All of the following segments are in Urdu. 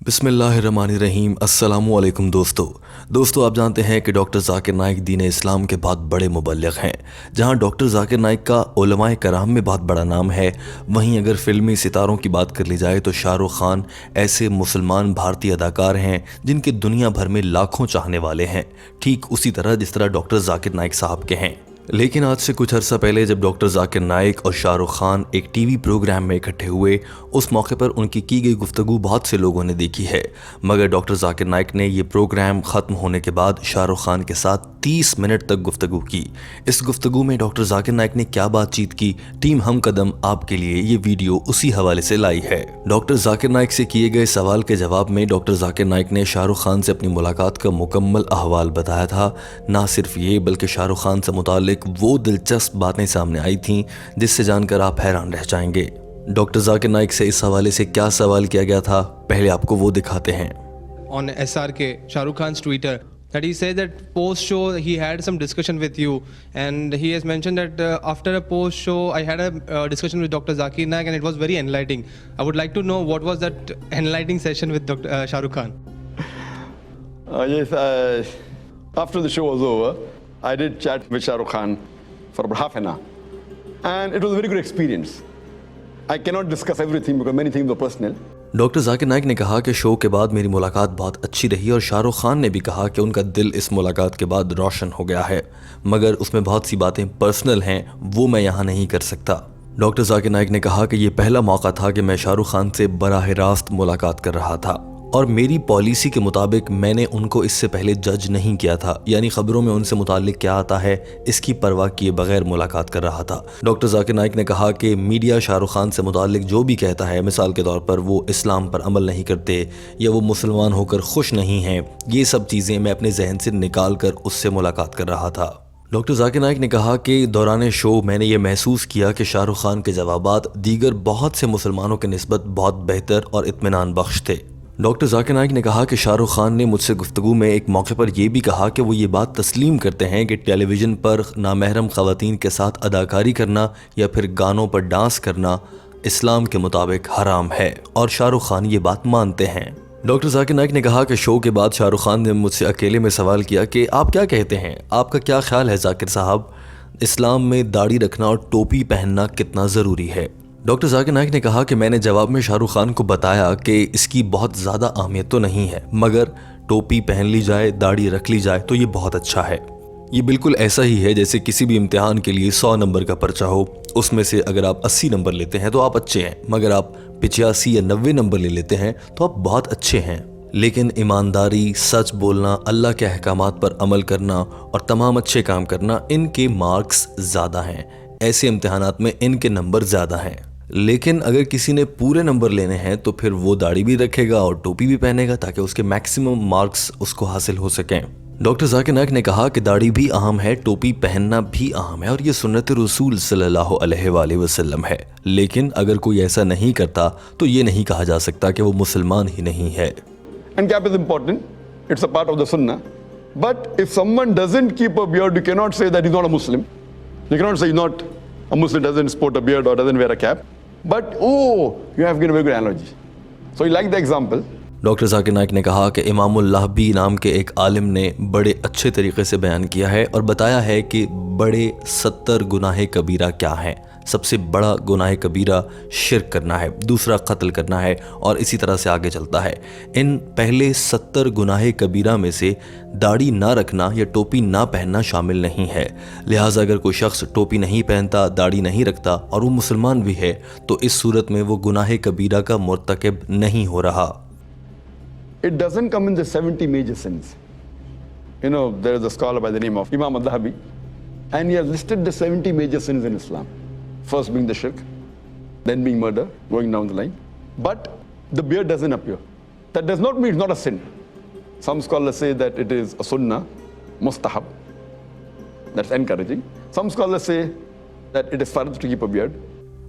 بسم اللہ الرحمن الرحیم۔ السلام علیکم دوستو آپ جانتے ہیں کہ ڈاکٹر ذاکر نائک دین اسلام کے بہت بڑے مبلغ ہیں۔ جہاں ڈاکٹر ذاکر نائک کا علماء کرام میں بہت بڑا نام ہے، وہیں اگر فلمی ستاروں کی بات کر لی جائے تو شاہ رخ خان ایسے مسلمان بھارتی اداکار ہیں جن کے دنیا بھر میں لاکھوں چاہنے والے ہیں، ٹھیک اسی طرح جس طرح ڈاکٹر ذاکر نائک صاحب کے ہیں۔ لیکن آج سے کچھ عرصہ پہلے جب ڈاکٹر ذاکر نائک اور شاہ رخ خان ایک ٹی وی پروگرام میں اکٹھے ہوئے، اس موقع پر ان کی گئی گفتگو بہت سے لوگوں نے دیکھی ہے، مگر ڈاکٹر ذاکر نائک نے یہ پروگرام ختم ہونے کے بعد شاہ رخ خان کے ساتھ 30 منٹ تک گفتگو کی۔ اس گفتگو میں ڈاکٹر ذاکر نائک نے کیا بات چیت کی، ٹیم ہم قدم آپ کے لیے یہ ویڈیو اسی حوالے سے لائی ہے۔ ڈاکٹر ذاکر نائک سے کیے گئے سوال کے جواب میں ڈاکٹر ذاکر نائک نے شاہ رخ خان سے اپنی ملاقات کا مکمل احوال بتایا تھا۔ نہ صرف یہ بلکہ شاہ رخ خان سے متعلق وہ دلچسپ باتیں سامنے آئی تھیں جس سے جان کر آپ حیران رہ جائیں گے۔ ڈاکٹر ذاکر نائک سے اس حوالے سے کیا سوال کیا گیا تھا، پہلے آپ کو وہ دکھاتے ہیں۔ On SRK, Shah Rukh Khan's Twitter, that he said that post-show he had some discussion with you, and he has mentioned that after a post-show I had a discussion with Dr. Zakir Naik and it was very enlightening. I would like to know what was that enlightening session with Dr. Shah Rukh Khan. Yes, after the show was over, I did chat with Shah Rukh Khan for about half an hour, and it was a very good experience. I cannot discuss everything because many things were personal. Doctor Zakir Naik نے کہا کہ شو کے بعد میری ملاقات بہت اچھی رہی اور شاہ رخ خان نے بھی کہا کہ ان کا دل اس ملاقات کے بعد روشن ہو گیا ہے، مگر اس میں بہت سی باتیں پرسنل ہیں، وہ میں یہاں نہیں کر سکتا۔ ڈاکٹر ذاکر نائک نے کہا کہ یہ پہلا موقع تھا کہ میں شاہ رخ خان سے براہ راست ملاقات کر رہا تھا، اور میری پالیسی کے مطابق میں نے ان کو اس سے پہلے جج نہیں کیا تھا، یعنی خبروں میں ان سے متعلق کیا آتا ہے اس کی پرواہ کیے بغیر ملاقات کر رہا تھا۔ ڈاکٹر ذاکر نائک نے کہا کہ میڈیا شاہ رخ خان سے متعلق جو بھی کہتا ہے، مثال کے طور پر وہ اسلام پر عمل نہیں کرتے یا وہ مسلمان ہو کر خوش نہیں ہیں، یہ سب چیزیں میں اپنے ذہن سے نکال کر اس سے ملاقات کر رہا تھا۔ ڈاکٹر ذاکر نائک نے کہا کہ دوران شو میں نے یہ محسوس کیا کہ شاہ رخ خان کے جوابات دیگر بہت سے مسلمانوں کے نسبت بہت بہتر اور اطمینان بخش تھے۔ ڈاکٹر ذاکر نائک نے کہا کہ شاہ رخ خان نے مجھ سے گفتگو میں ایک موقع پر یہ بھی کہا کہ وہ یہ بات تسلیم کرتے ہیں کہ ٹیلی ویژن پر نامحرم خواتین کے ساتھ اداکاری کرنا یا پھر گانوں پر ڈانس کرنا اسلام کے مطابق حرام ہے، اور شاہ رخ خان یہ بات مانتے ہیں۔ ڈاکٹر ذاکر نائک نے کہا کہ شو کے بعد شاہ رخ خان نے مجھ سے اکیلے میں سوال کیا کہ آپ کیا کہتے ہیں، آپ کا کیا خیال ہے ذاکر صاحب، اسلام میں داڑھی رکھنا اور ٹوپی پہننا کتنا ضروری ہے۔ ڈاکٹر ذاکر نائک نے کہا کہ میں نے جواب میں شاہ رخ خان کو بتایا کہ اس کی بہت زیادہ اہمیت تو نہیں ہے، مگر ٹوپی پہن لی جائے، داڑھی رکھ لی جائے تو یہ بہت اچھا ہے۔ یہ بالکل ایسا ہی ہے جیسے کسی بھی امتحان کے لیے 100 نمبر کا پرچہ ہو، اس میں سے اگر آپ 80 نمبر لیتے ہیں تو آپ اچھے ہیں، مگر آپ 85 یا 90 نمبر لے لیتے ہیں تو آپ بہت اچھے ہیں۔ لیکن ایمانداری، سچ بولنا، اللہ کے احکامات پر عمل کرنا اور تمام اچھے کام کرنا، ان کے مارکس زیادہ ہیں، ایسے امتحانات میں ان کے نمبر زیادہ ہیں۔ لیکن اگر کسی نے پورے نمبر لینے ہیں تو پھر وہ داڑھی بھی رکھے گا اور ٹوپی بھی پہنے گا تاکہ اس کے میکسیمم مارکس اس کو حاصل ہو سکیں۔ ڈاکٹر ذاکر نائک نے کہا کہ داڑھی بھی اہم ہے، ٹوپی پہننا بھی اہم ہے، اور یہ سنت رسول صلی اللہ علیہ وآلہ وسلم ہے، لیکن اگر کوئی ایسا نہیں کرتا تو یہ نہیں کہا جا سکتا کہ وہ مسلمان ہی نہیں ہے۔ And cap is important. It's a part of the sunnah. But if someone doesn't keep a beard, you cannot say that he's not a Muslim. You cannot say he's not a Muslim, doesn't sport a beard or doesn't wear a cap. But, you have given a very good analogy. So you like the example. Doctor Zakir Naik نے کہا کہ امام اللہبی نام کے ایک عالم نے بڑے اچھے طریقے سے بیان کیا ہے اور بتایا ہے کہ بڑے 70 گناہ کبیرہ کیا ہیں۔ سب سے بڑا گناہ کبیرہ شرک کرنا ہے، دوسرا قتل کرنا ہے، اور اسی طرح سے آگے چلتا ہے۔ ان پہلے 70 گناہ کبیرہ میں سے داڑھی نہ رکھنا یا ٹوپی نہ پہننا شامل نہیں ہے، لہٰذا اگر کوئی شخص ٹوپی نہیں پہنتا، داڑھی نہیں رکھتا اور وہ مسلمان بھی ہے تو اس صورت میں وہ گناہ کبیرہ کا مرتکب نہیں ہو رہا۔ It doesn't come in the 70 major sins. You know, there is a scholar by the name of Imam al-Dhahabi, and he has listed the 70 major sins in Islam. First being the shirk, then being murder, going down the line. But the beard doesn't appear. That does not mean it's not a sin. Some scholars say that it is a sunnah, mustahab. That's encouraging. Some scholars say that it is fard to keep a beard.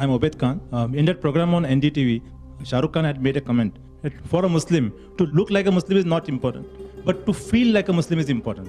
I'm Obed Khan. In that program on NDTV, Shah Rukh Khan had made a comment that for a Muslim, to look like a Muslim is not important, but to feel like a Muslim is important.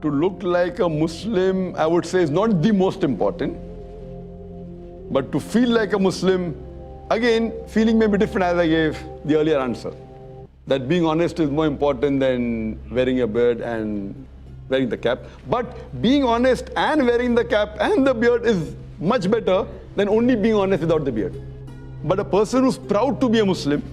To look like a Muslim, I would say, is not the most important. But to feel like a Muslim, again, feeling may be different, as I gave the earlier answer. That being honest is more important than wearing a beard and wearing the cap. But being honest and wearing the cap and the beard is much better than only being honest without the beard. But a person who's proud to be a Muslim,